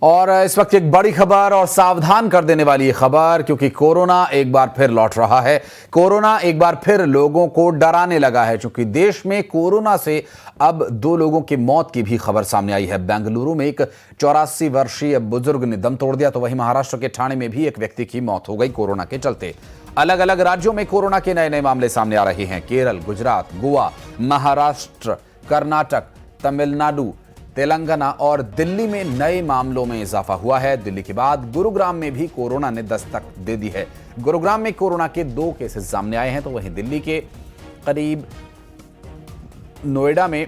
और इस वक्त एक बड़ी खबर और सावधान कर देने वाली खबर, क्योंकि कोरोना एक बार फिर लौट रहा है। कोरोना एक बार फिर लोगों को डराने लगा है, क्योंकि देश में कोरोना से अब 2 लोगों की मौत की भी खबर सामने आई है। बेंगलुरु में एक 84 वर्षीय बुजुर्ग ने दम तोड़ दिया, तो वहीं महाराष्ट्र के ठाणे में भी एक व्यक्ति की मौत हो गई कोरोना के चलते। अलग अलग राज्यों में कोरोना के नए नए मामले सामने आ रहे हैं। केरल, गुजरात, गोवा, महाराष्ट्र, कर्नाटक, तमिलनाडु, तेलंगाना और दिल्ली में नए मामलों में इजाफा हुआ है। दिल्ली के बाद गुरुग्राम में भी कोरोना ने दस्तक दे दी है। गुरुग्राम में कोरोना के 2 केसेस सामने आए हैं, तो वहीं दिल्ली के करीब नोएडा में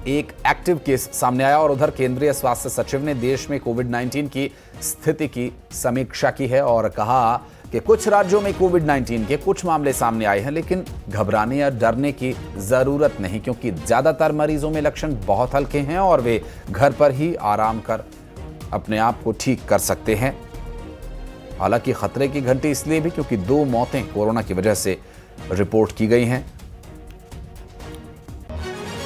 एक एक्टिव केस सामने आया। और उधर केंद्रीय स्वास्थ्य सचिव ने देश में कोविड-19 की स्थिति की समीक्षा की है और कहा कि कुछ राज्यों में कोविड-19 के कुछ मामले सामने आए हैं, लेकिन घबराने या डरने की जरूरत नहीं, क्योंकि ज्यादातर मरीजों में लक्षण बहुत हल्के हैं और वे घर पर ही आराम कर अपने आप को ठीक कर सकते हैं। हालांकि खतरे की घंटी इसलिए भी क्योंकि 2 मौतें कोरोना की वजह से रिपोर्ट की गई हैं।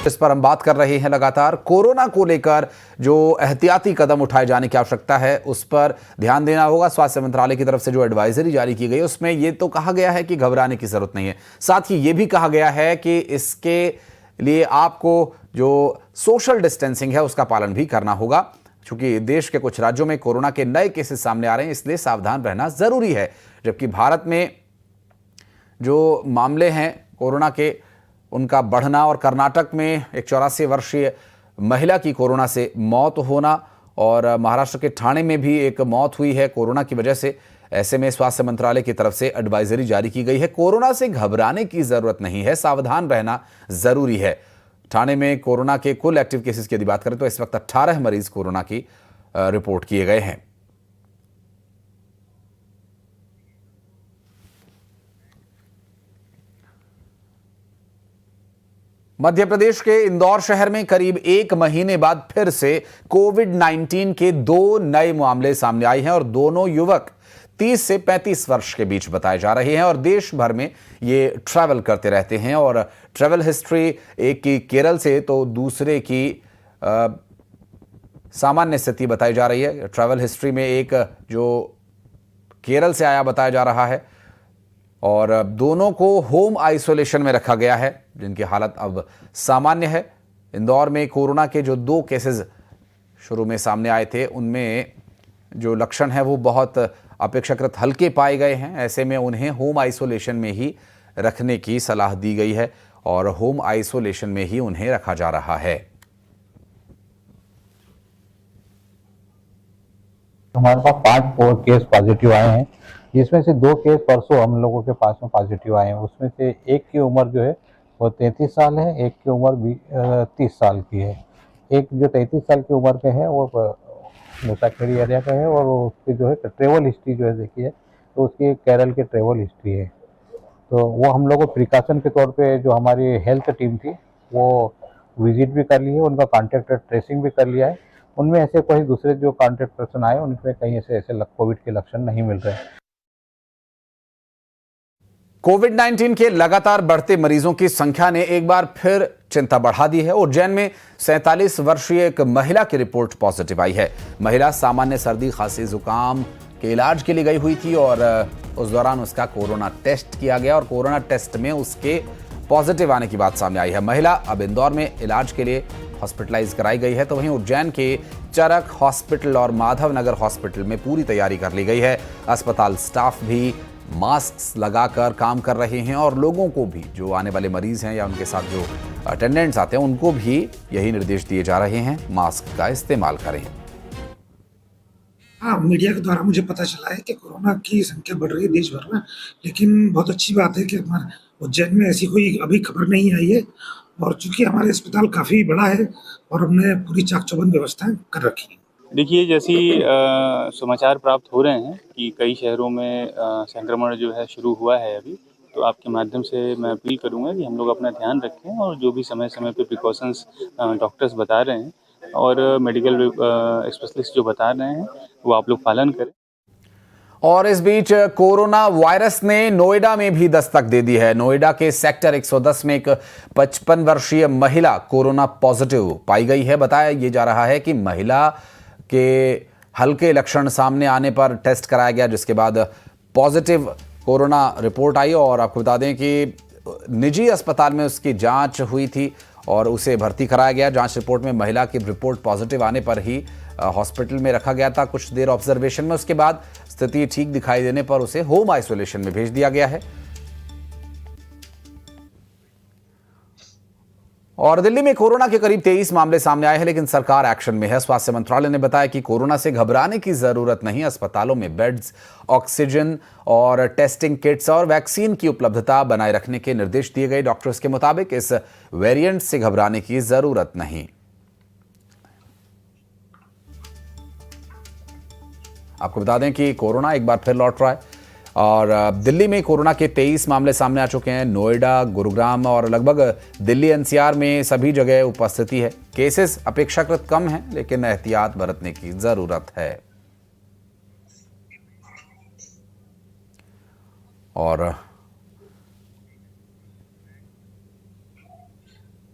इस पर हम बात कर रहे हैं लगातार। कोरोना को लेकर जो एहतियाती कदम उठाए जाने की आवश्यकता है, उस पर ध्यान देना होगा। स्वास्थ्य मंत्रालय की तरफ से जो एडवाइजरी जारी की गई, उसमें यह तो कहा गया है कि घबराने की जरूरत नहीं है। साथ ही यह भी कहा गया है कि इसके लिए आपको जो सोशल डिस्टेंसिंग है उसका पालन भी करना होगा, क्योंकि देश के कुछ राज्यों में कोरोना के नए केसेस सामने आ रहे हैं, इसलिए सावधान रहना जरूरी है। जबकि भारत में जो मामले हैं कोरोना के, उनका बढ़ना और कर्नाटक में एक 84 वर्षीय महिला की कोरोना से मौत होना और महाराष्ट्र के ठाणे में भी एक मौत हुई है कोरोना की वजह से। ऐसे में स्वास्थ्य मंत्रालय की तरफ से एडवाइजरी जारी की गई है। कोरोना से घबराने की जरूरत नहीं है, सावधान रहना जरूरी है। ठाणे में कोरोना के कुल एक्टिव केसेस की यदि बात करें तो इस वक्त 18 मरीज कोरोना की रिपोर्ट किए गए हैं। मध्य प्रदेश के इंदौर शहर में करीब 1 महीने बाद फिर से कोविड-19 के 2 नए मामले सामने आए हैं और दोनों युवक 30 से 35 वर्ष के बीच बताए जा रहे हैं और देश भर में ये ट्रैवल करते रहते हैं। और ट्रैवल हिस्ट्री एक की केरल से तो दूसरे की सामान्य स्थिति बताई जा रही है। ट्रैवल हिस्ट्री में एक जो केरल से आया बताया जा रहा है और दोनों को होम आइसोलेशन में रखा गया है, जिनकी हालत अब सामान्य है। इंदौर में कोरोना के जो 2 केसेस शुरू में सामने आए थे, उनमें जो लक्षण है वो बहुत अपेक्षाकृत हल्के पाए गए हैं। ऐसे में उन्हें होम आइसोलेशन में ही रखने की सलाह दी गई है और होम आइसोलेशन में ही उन्हें रखा जा रहा है। हमारे पास 5 केस पॉजिटिव आए हैं, जिसमें से 2 केस परसों हम लोगों के पास में पॉजिटिव आए हैं। उसमें से एक की उम्र जो है वो 33 साल है, एक की उम्र 30 साल की है। एक जो 33 साल की उम्र के है वो मुसाखेड़ी एरिया का है और उसकी जो है ट्रेवल हिस्ट्री जो है देखिए, तो उसकी केरल की ट्रेवल हिस्ट्री है। तो वो हम लोग को प्रिकॉशन के तौर पे जो हमारी हेल्थ टीम थी वो विजिट भी कर ली है, उनका कॉन्टैक्ट ट्रेसिंग भी कर लिया है। उनमें ऐसे कोई दूसरे जो कॉन्टैक्ट पर्सन आए उनमें कहीं ऐसे कोविड के लक्षण नहीं मिल रहे हैं। कोविड-19 के लगातार बढ़ते मरीजों की संख्या ने एक बार फिर चिंता बढ़ा दी है। उज्जैन में 47 वर्षीय एक महिला की रिपोर्ट पॉजिटिव आई है। महिला सामान्य सर्दी, खांसी, जुकाम के इलाज के लिए गई हुई थी और उस दौरान उसका कोरोना टेस्ट किया गया और कोरोना टेस्ट में उसके पॉजिटिव आने की बात सामने आई है। महिला अब इंदौर में इलाज के लिए हॉस्पिटलाइज कराई गई है, तो वहीं उज्जैन के चरक हॉस्पिटल और माधव नगर हॉस्पिटल में पूरी तैयारी कर ली गई है। अस्पताल स्टाफ भी मास्क लगाकर काम कर रहे हैं और लोगों को भी, जो आने वाले मरीज हैं या उनके साथ जो अटेंडेंट्स आते हैं, उनको भी यही निर्देश दिए जा रहे हैं, मास्क का इस्तेमाल करें। हाँ, मीडिया के द्वारा मुझे पता चला है कि कोरोना की संख्या बढ़ रही है देश भर में, लेकिन बहुत अच्छी बात है कि हमारे उज्जैन में ऐसी कोई अभी खबर नहीं आई है। और चूंकि हमारे अस्पताल काफ़ी बड़ा है और हमने पूरी चाक-चौबंद व्यवस्थाएं कर रखी है। देखिए, जैसी समाचार प्राप्त हो रहे हैं कि कई शहरों में संक्रमण जो है शुरू हुआ है अभी, तो आपके माध्यम से मैं अपील करूंगा कि हम लोग अपना ध्यान रखें और जो भी समय समय पे प्रिकॉशंस डॉक्टर्स बता रहे हैं और मेडिकल स्पेशलिस्ट जो बता रहे हैं वो आप लोग पालन करें। और इस बीच कोरोना वायरस ने नोएडा में भी दस्तक दे दी है। नोएडा के सेक्टर 110 में एक 55 वर्षीय महिला कोरोना पॉजिटिव पाई गई है। बताया ये जा रहा है कि महिला के हल्के लक्षण सामने आने पर टेस्ट कराया गया, जिसके बाद पॉजिटिव कोरोना रिपोर्ट आई। और आपको बता दें कि निजी अस्पताल में उसकी जांच हुई थी और उसे भर्ती कराया गया। जांच रिपोर्ट में महिला की रिपोर्ट पॉजिटिव आने पर ही हॉस्पिटल में रखा गया था कुछ देर ऑब्जर्वेशन में। उसके बाद स्थिति ठीक दिखाई देने पर उसे होम आइसोलेशन में भेज दिया गया है। और दिल्ली में कोरोना के करीब 23 मामले सामने आए हैं, लेकिन सरकार एक्शन में है। स्वास्थ्य मंत्रालय ने बताया कि कोरोना से घबराने की जरूरत नहीं। अस्पतालों में बेड्स, ऑक्सीजन और टेस्टिंग किट्स और वैक्सीन की उपलब्धता बनाए रखने के निर्देश दिए गए। डॉक्टर्स के मुताबिक इस वेरिएंट से घबराने की जरूरत नहीं। आपको बता दें कि कोरोना एक बार फिर लौट रहा है और दिल्ली में कोरोना के 23 मामले सामने आ चुके हैं। नोएडा, गुरुग्राम और लगभग दिल्ली एनसीआर में सभी जगह उपस्थिति है। केसेस अपेक्षाकृत कम हैं, लेकिन एहतियात बरतने की जरूरत है। और